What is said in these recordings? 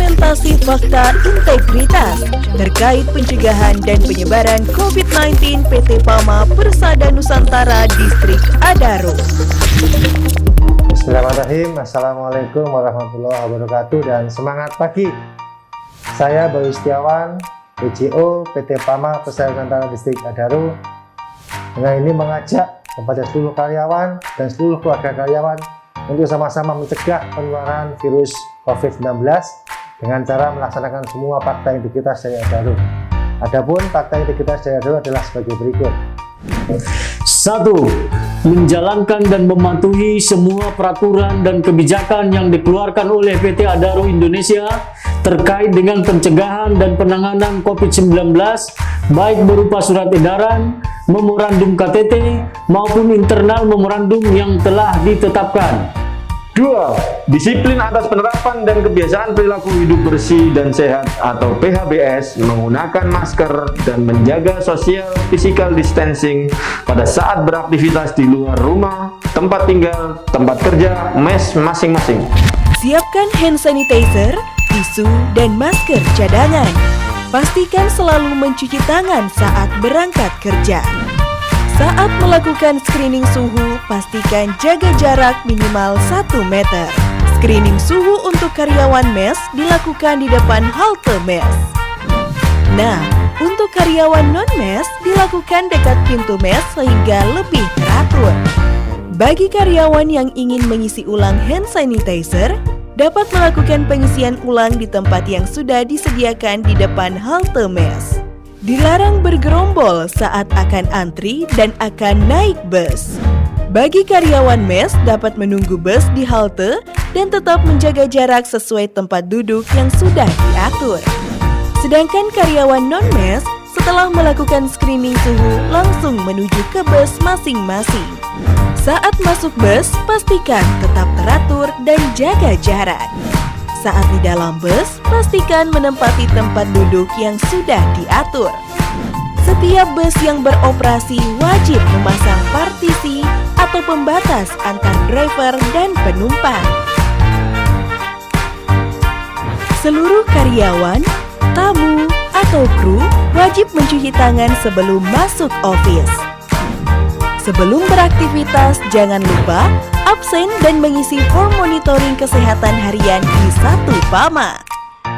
Dokumentasi fakta integritas terkait pencegahan dan penyebaran COVID-19 PT PAMA Persada Nusantara Distrik Adaro. Bismillahirrahmanirrahim. Assalamualaikum warahmatullahi wabarakatuh dan semangat pagi. Saya Bayu Setiawan, PJO PT PAMA Persada Nusantara Distrik Adaro. Dengan ini mengajak kepada seluruh karyawan dan seluruh keluarga karyawan untuk sama-sama mencegah penularan virus COVID-19 dengan cara melaksanakan semua fakta integritas dari Adaro. Adapun fakta integritas dari Adaro adalah sebagai berikut. 1. Menjalankan dan mematuhi semua peraturan dan kebijakan yang dikeluarkan oleh PT Adaro Indonesia terkait dengan pencegahan dan penanganan COVID-19, baik berupa surat edaran, memorandum KTT, maupun internal memorandum yang telah ditetapkan. 2. Disiplin atas penerapan dan kebiasaan perilaku hidup bersih dan sehat atau PHBS, menggunakan masker dan menjaga social physical distancing pada saat beraktivitas di luar rumah, tempat tinggal, tempat kerja, mes masing-masing. Siapkan hand sanitizer, tisu, dan masker cadangan. Pastikan selalu mencuci tangan saat berangkat kerja. Saat melakukan screening suhu, pastikan jaga jarak minimal 1 meter. Screening suhu untuk karyawan mes dilakukan di depan halte mes. Nah, untuk karyawan non-mes dilakukan dekat pintu mes sehingga lebih teratur. Bagi karyawan yang ingin mengisi ulang hand sanitizer, dapat melakukan pengisian ulang di tempat yang sudah disediakan di depan halte mes. Dilarang bergerombol saat akan antri dan akan naik bus. Bagi karyawan mes dapat menunggu bus di halte dan tetap menjaga jarak sesuai tempat duduk yang sudah diatur. Sedangkan karyawan non-mes setelah melakukan screening suhu langsung menuju ke bus masing-masing. Saat masuk bus, pastikan tetap teratur dan jaga jarak. Saat di dalam bus, pastikan menempati tempat duduk yang sudah diatur. Setiap bus yang beroperasi wajib memasang partisi atau pembatas antar driver dan penumpang. Seluruh karyawan, tamu, atau kru wajib mencuci tangan sebelum masuk office. Sebelum beraktivitas, jangan lupa absen dan mengisi form monitoring kesehatan harian di 1 PAMA.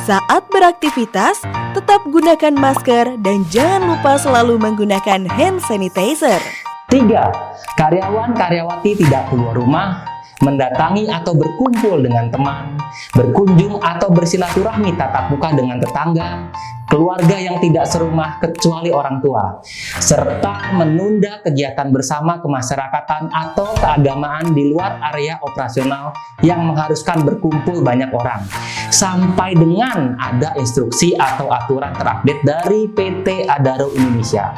Saat beraktivitas, tetap gunakan masker dan jangan lupa selalu menggunakan hand sanitizer. 3. Karyawan-karyawati tidak keluar rumah, mendatangi atau berkumpul dengan teman, berkunjung atau bersilaturahmi tatap muka dengan tetangga, keluarga yang tidak serumah kecuali orang tua, serta menunda kegiatan bersama kemasyarakatan atau keagamaan di luar area operasional yang mengharuskan berkumpul banyak orang, sampai dengan ada instruksi atau aturan terupdate dari PT Adaro Indonesia.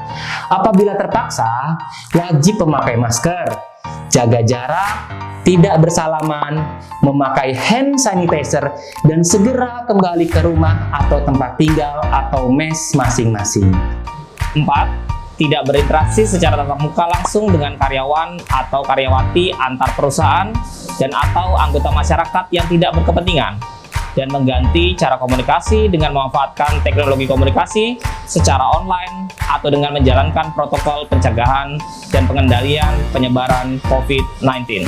Apabila terpaksa, wajib memakai masker, jaga jarak, tidak bersalaman, memakai hand sanitizer, dan segera kembali ke rumah atau tempat tinggal atau mes masing-masing. 4. Tidak berinteraksi secara tatap muka langsung dengan karyawan atau karyawati antar perusahaan dan atau anggota masyarakat yang tidak berkepentingan, dan mengganti cara komunikasi dengan memanfaatkan teknologi komunikasi secara online atau dengan menjalankan protokol pencegahan dan pengendalian penyebaran COVID-19.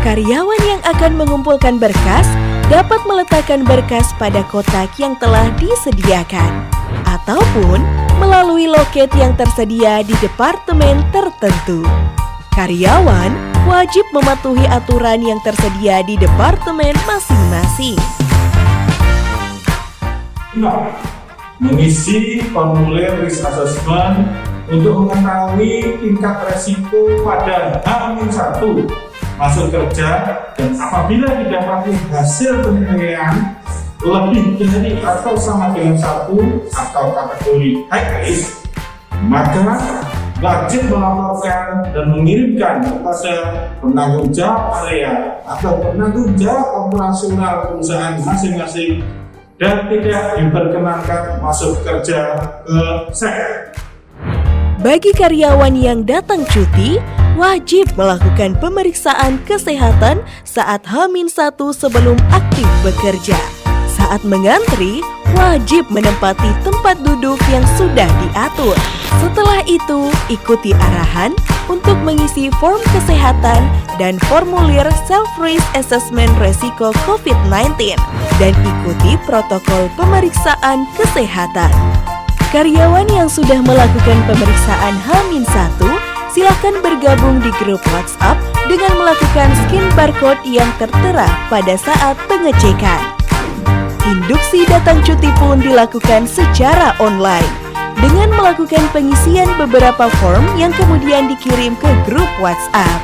Karyawan yang akan mengumpulkan berkas dapat meletakkan berkas pada kotak yang telah disediakan ataupun melalui loket yang tersedia di departemen tertentu. Karyawan wajib mematuhi aturan yang tersedia di departemen masing-masing. Mengisi formulir risk assessment untuk mengetahui tingkat resiko pada H-1 masuk kerja, dan apabila didapati hasil penilaian lebih dari atau sama dengan 1 atau kategori high risk, maka wajib melaporkan dan mengirimkan kepada penanggung jawab area atau penanggung jawab operasional perusahaan masing-masing dan tidak diperkenankan masuk kerja ke SEK. Bagi karyawan yang datang cuti, wajib melakukan pemeriksaan kesehatan saat H-1 sebelum aktif bekerja. Saat mengantri, wajib menempati tempat duduk yang sudah diatur. Setelah itu, ikuti arahan untuk mengisi form kesehatan dan formulir self-risk assessment resiko COVID-19 dan ikuti protokol pemeriksaan kesehatan. Karyawan yang sudah melakukan pemeriksaan H-1, silakan bergabung di grup WhatsApp dengan melakukan scan barcode yang tertera pada saat pengecekan. Induksi datang cuti pun dilakukan secara online dengan melakukan pengisian beberapa form yang kemudian dikirim ke grup WhatsApp.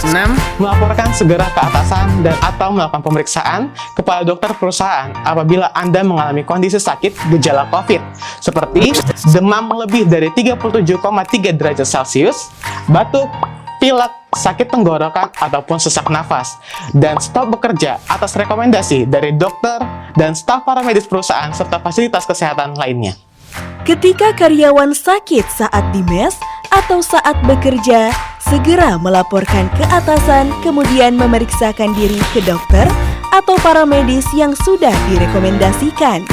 6. Melaporkan segera ke atasan dan atau melakukan pemeriksaan kepada dokter perusahaan apabila Anda mengalami kondisi sakit gejala COVID seperti demam lebih dari 37,3 derajat Celcius, batuk, pilek, sakit tenggorokan ataupun sesak nafas, dan stop bekerja atas rekomendasi dari dokter dan staf paramedis perusahaan serta fasilitas kesehatan lainnya. Ketika karyawan sakit saat di mes atau saat bekerja, segera melaporkan ke atasan kemudian memeriksakan diri ke dokter atau paramedis yang sudah direkomendasikan.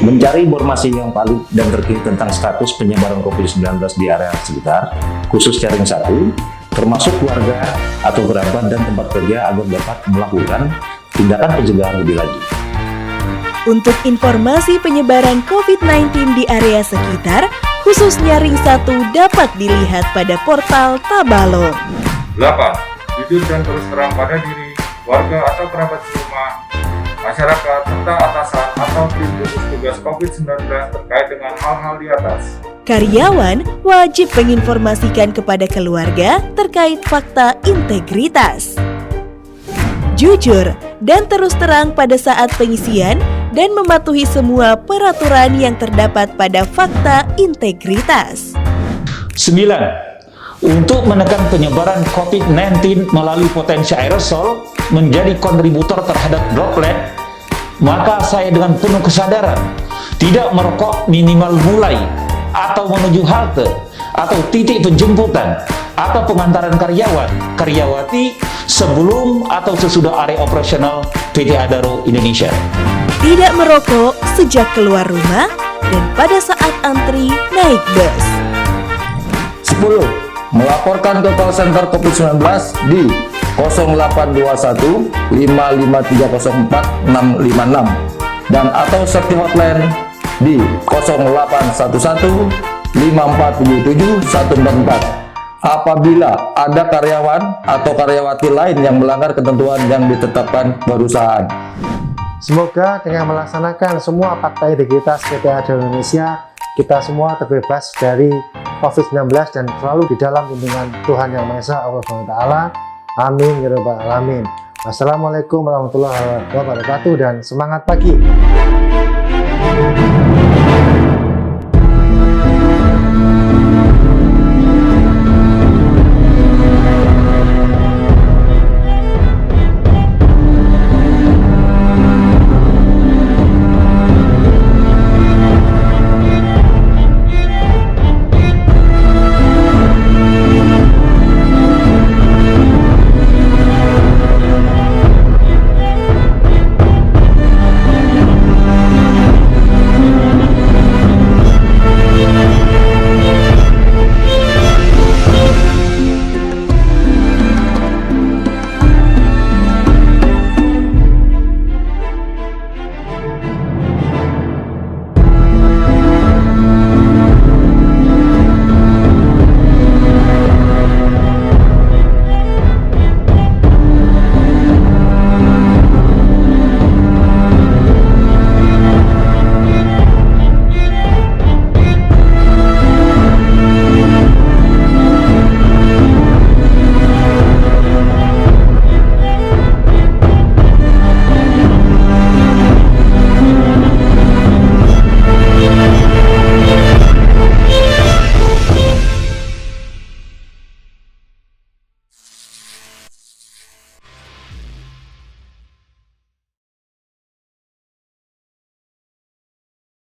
Mencari informasi yang valid dan terkini tentang status penyebaran COVID-19 di area sekitar, khusus jaring 1, termasuk keluarga atau kerabat dan tempat kerja agar dapat melakukan tindakan pencegahan lebih lanjut. Untuk informasi penyebaran COVID-19 di area sekitar, khususnya ring 1 dapat dilihat pada portal Tabalong. 8. Jujur dan terus terang pada diri, warga atau kerabat di rumah, masyarakat, serta atasan atau tim gugus tugas COVID-19 terkait dengan hal-hal di atas. Karyawan wajib menginformasikan kepada keluarga terkait fakta integritas. Jujur dan terus terang pada saat pengisian dan mematuhi semua peraturan yang terdapat pada fakta integritas. 9. Untuk menekan penyebaran COVID-19 melalui potensi aerosol menjadi kontributor terhadap droplet, maka saya dengan penuh kesadaran tidak merokok minimal mulai atau menuju halte atau titik penjemputan atau pengantaran karyawan, karyawati sebelum atau sesudah area operasional PT Adaro Indonesia. Tidak merokok sejak keluar rumah dan pada saat antri naik bus. 10. Melaporkan ke call center COVID-19 di 0821 55304 656 dan atau safety hotline di 0811 5477 144 apabila ada karyawan atau karyawati lain yang melanggar ketentuan yang ditetapkan perusahaan. Semoga dengan melaksanakan semua fakta integritas PT Adaro Indonesia, kita semua terbebas dari COVID-19 dan selalu di dalam lindungan Tuhan Yang Maha Esa, Allah SWT. Amin ya rabbal alamin. Wassalamualaikum warahmatullahi wabarakatuh dan semangat pagi.